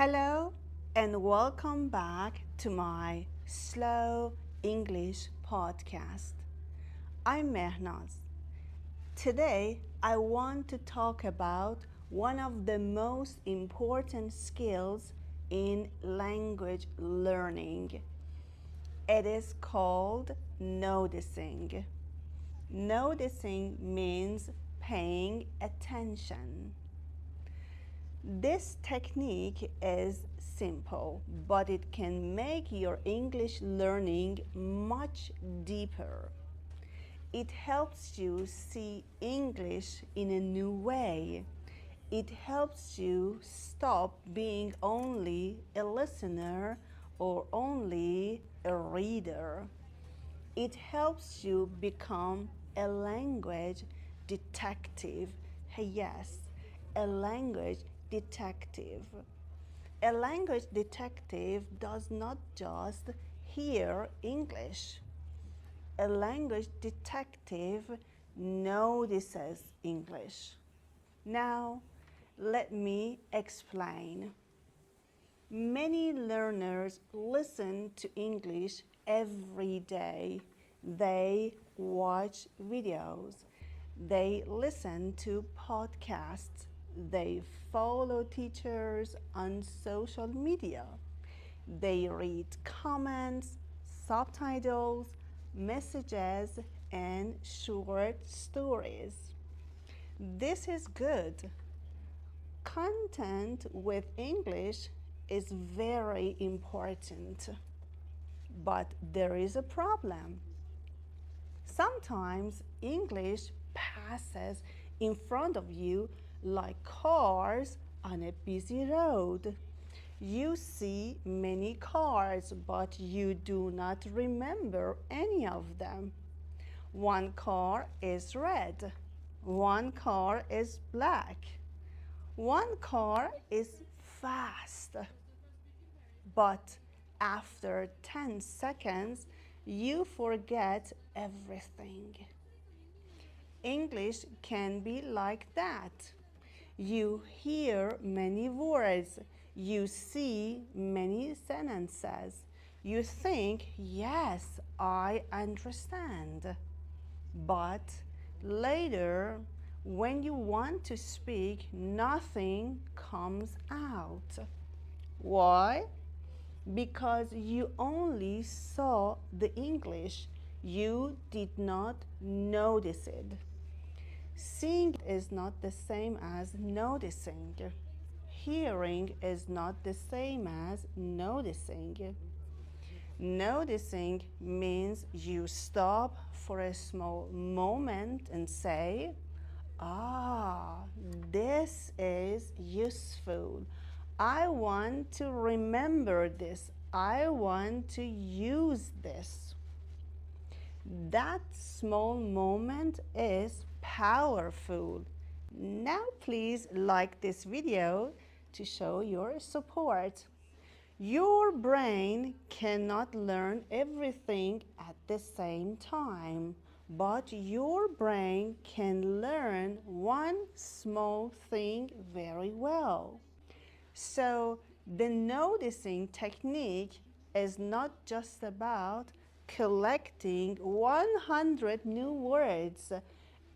Hello and welcome back to my Slow English podcast. I'm Mehnaz. Today I want to talk about one of the most important skills in language learning. It is called noticing. Noticing means paying attention. This technique is simple, but it can make your English learning much deeper. It helps you see English in a new way. It helps you stop being only a listener or only a reader. It helps you become a language detective. Yes, a language detective. A language detective does not just hear English. A language detective notices English. Now, let me explain. Many learners listen to English every day. They watch videos. They listen to podcasts. They follow teachers on social media. They read comments, subtitles, messages, and short stories. This is good. Content with English is very important, but there is a problem. Sometimes English passes in front of you like cars on a busy road. You see many cars, but you do not remember any of them. One car is red. One car is black. One car is fast. But after 10 seconds, you forget everything. English can be like that. You hear many words. You see many sentences. You think, yes, I understand. But later, when you want to speak, nothing comes out. Why? Because you only saw the English. You did not notice it. Seeing is not the same as noticing. Hearing is not the same as noticing. Noticing means you stop for a small moment and say, this is useful. I want to remember this. I want to use this. That small moment is powerful. Now please like this video to show your support. Your brain cannot learn everything at the same time, but your brain can learn one small thing very well. So the noticing technique is not just about collecting 100 new words.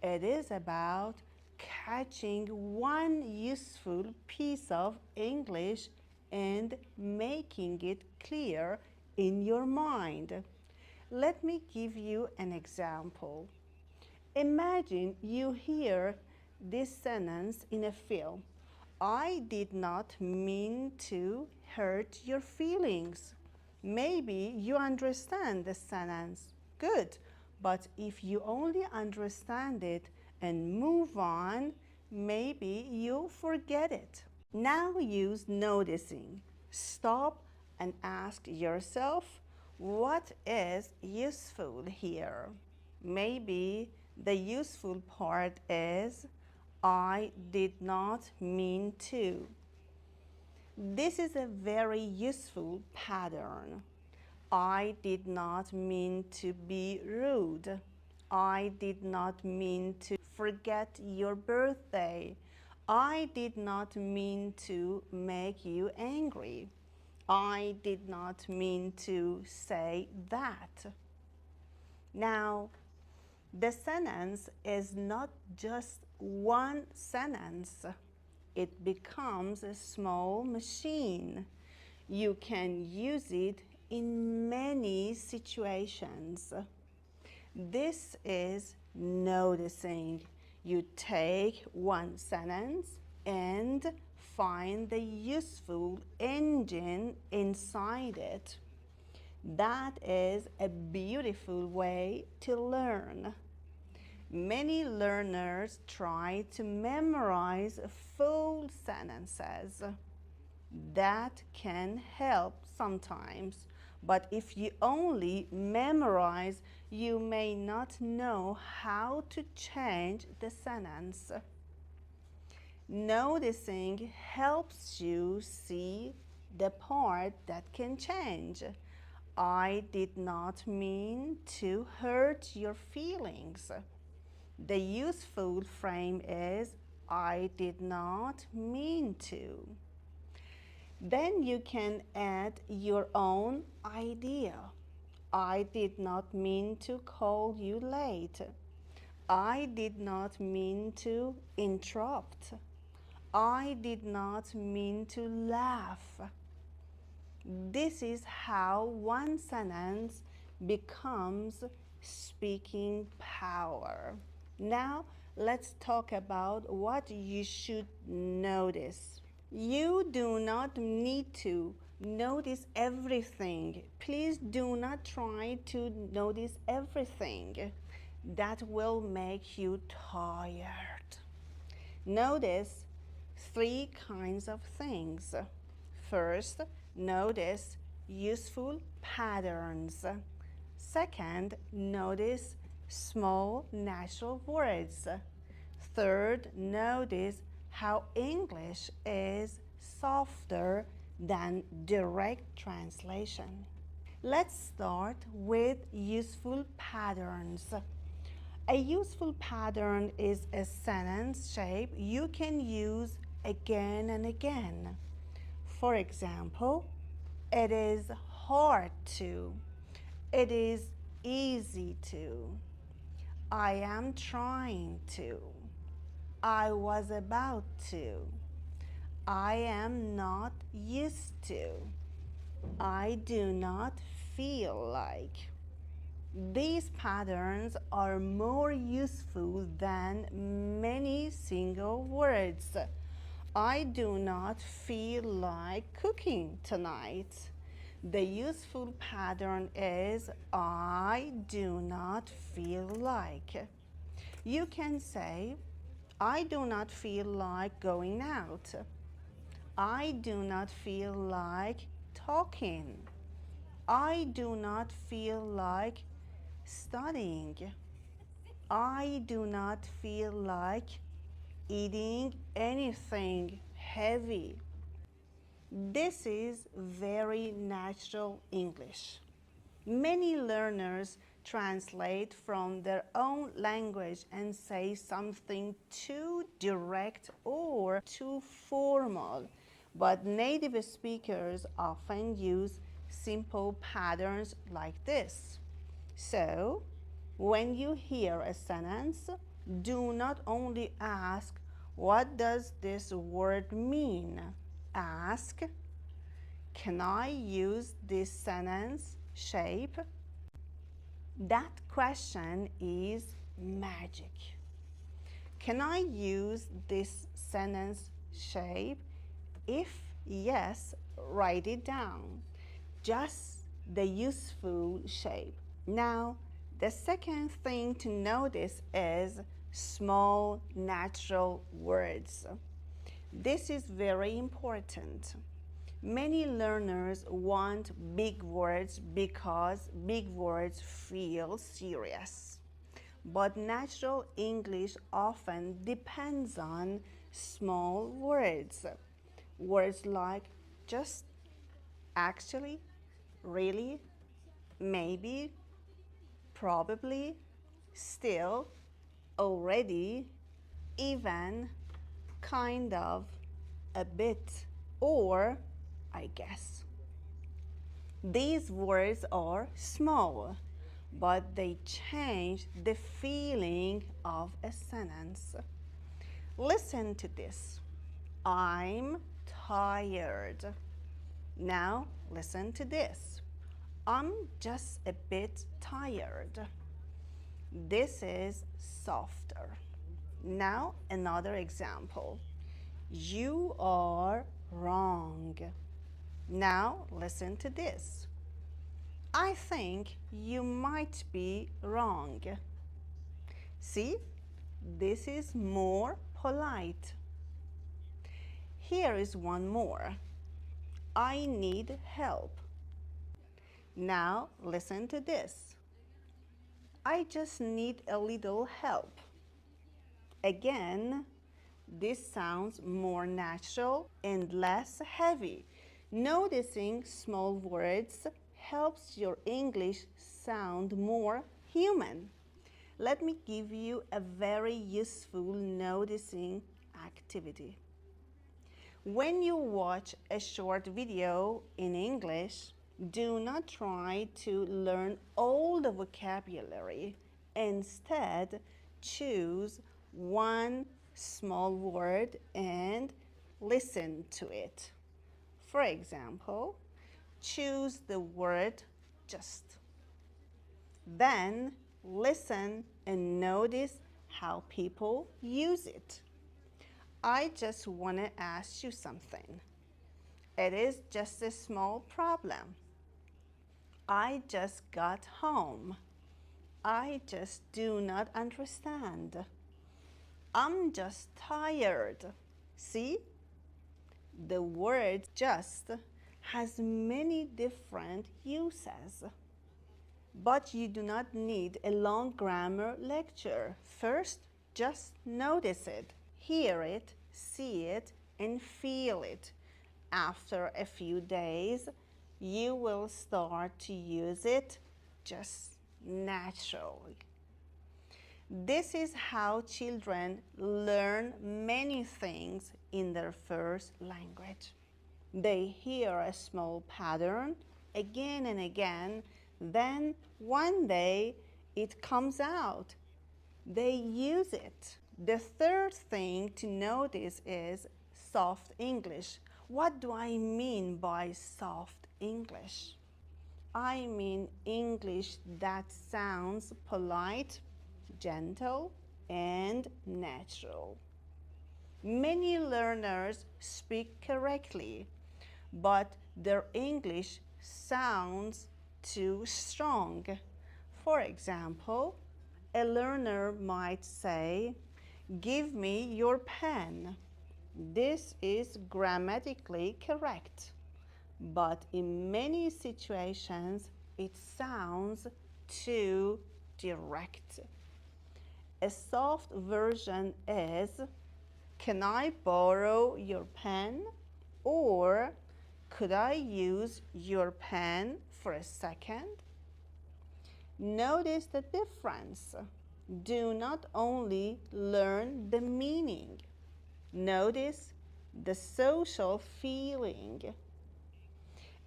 It is about catching one useful piece of English and making it clear in your mind. Let me give you an example. Imagine you hear this sentence in a film. I did not mean to hurt your feelings. Maybe you understand the sentence. Good. But if you only understand it and move on, maybe you'll forget it. Now use noticing. Stop and ask yourself, what is useful here? Maybe the useful part is, I did not mean to. This is a very useful pattern. I did not mean to be rude. I did not mean to forget your birthday. I did not mean to make you angry. I did not mean to say that. Now, the sentence is not just one sentence. It becomes a small machine. You can use it in many situations. This is noticing. You take one sentence and find the useful engine inside it. That is a beautiful way to learn. Many learners try to memorize full sentences. That can help sometimes, but if you only memorize, you may not know how to change the sentence. Noticing helps you see the part that can change. I did not mean to hurt your feelings. The useful frame is I did not mean to. Then you can add your own idea. I did not mean to call you late. I did not mean to interrupt. I did not mean to laugh. This is how one sentence becomes speaking power. Now, let's talk about what you should notice. You do not need to notice everything. Please do not try to notice everything. That will make you tired. Notice three kinds of things. First, notice useful patterns. Second, notice small natural words. Third, notice how English is softer than direct translation. Let's start with useful patterns. A useful pattern is a sentence shape you can use again and again. For example, it is hard to. It is easy to. I am trying to. I was about to. I am not used to. I do not feel like. These patterns are more useful than many single words. I do not feel like cooking tonight. The useful pattern is I do not feel like. You can say, I do not feel like going out. I do not feel like talking. I do not feel like studying. I do not feel like eating anything heavy. This is very natural English. Many learners translate from their own language and say something too direct or too formal, but native speakers often use simple patterns like this. So, when you hear a sentence, do not only ask, what does this word mean? Ask, can I use this sentence shape? That question is magic. Can I use this sentence shape? If yes, write it down. Just the useful shape. Now, the second thing to notice is small natural words. This is very important. Many learners want big words because big words feel serious. But natural English often depends on small words. Words like just, actually, really, maybe, probably, still, already, even, kind of, a bit, or I guess. These words are small, but they change the feeling of a sentence. Listen to this. I'm tired. Now listen to this. I'm just a bit tired. This is softer. Now another example. You are wrong. Now listen to this. I think you might be wrong. See, this is more polite. Here is one more. I need help. Now listen to this. I just need a little help. Again, this sounds more natural and less heavy. Noticing small words helps your English sound more human. Let me give you a very useful noticing activity. When you watch a short video in English, do not try to learn all the vocabulary. Instead, choose one small word and listen to it. For example, choose the word just. Then listen and notice how people use it. I just want to ask you something. It is just a small problem. I just got home. I just do not understand. I'm just tired. See? The word just has many different uses. But you do not need a long grammar lecture. First, just notice it, hear it, see it, and feel it. After a few days, you will start to use it just naturally. This is how children learn many things in their first language. They hear a small pattern again and again, then one day it comes out. They use it. The third thing to notice is soft English. What do I mean by soft English? I mean English that sounds polite, gentle, and natural. Many learners speak correctly, but their English sounds too strong. For example, a learner might say, "Give me your pen." This is grammatically correct, but in many situations it sounds too direct. A soft version is, "Can I borrow your pen?" Or, "Could I use your pen for a second?" Notice the difference. Do not only learn the meaning. Notice the social feeling.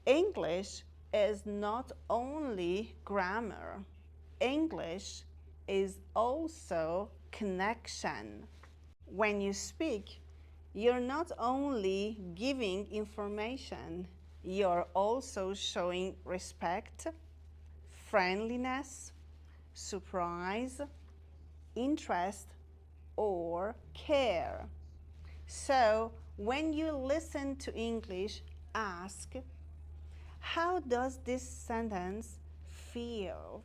English is not only grammar. English is also connection. When you speak, you're not only giving information, you're also showing respect, friendliness, surprise, interest, or care. So when you listen to English, ask, how does this sentence feel?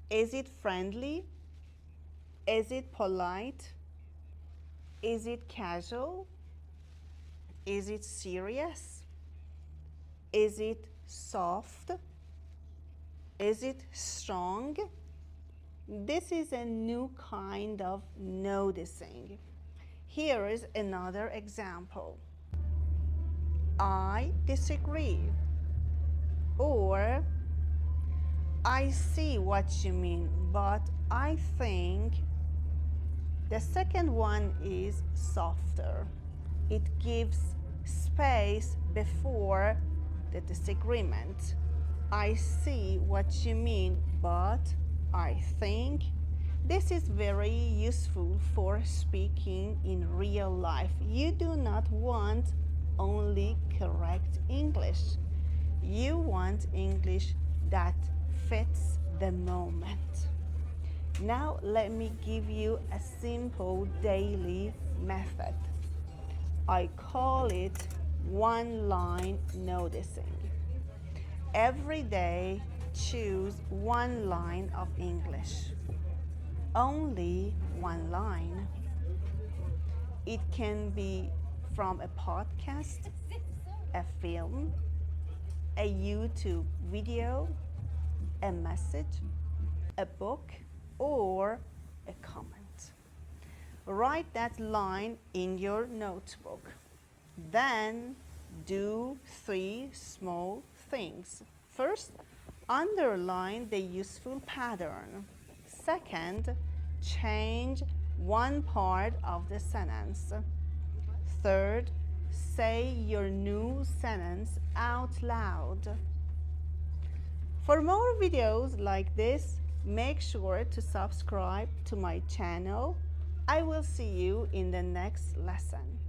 Is it friendly? Is it polite? Is it casual? Is it serious? Is it soft? Is it strong? This is a new kind of noticing. Here is another example. I disagree. Or, I see what you mean, but I think. The second one is softer. It gives space before the disagreement. I see what you mean, but I think. This is very useful for speaking in real life. You do not want only correct English. You want English that fits the moment. Now let me give you a simple daily method. I call it one-line noticing. Every day, choose one line of English. Only one line. It can be from a podcast, a film, a YouTube video, a message, a book, or a comment. Write that line in your notebook. Then do 3 small things. First, underline the useful pattern. Second, change one part of the sentence. Third, say your new sentence out loud. For more videos like this, make sure to subscribe to my channel. I will see you in the next lesson.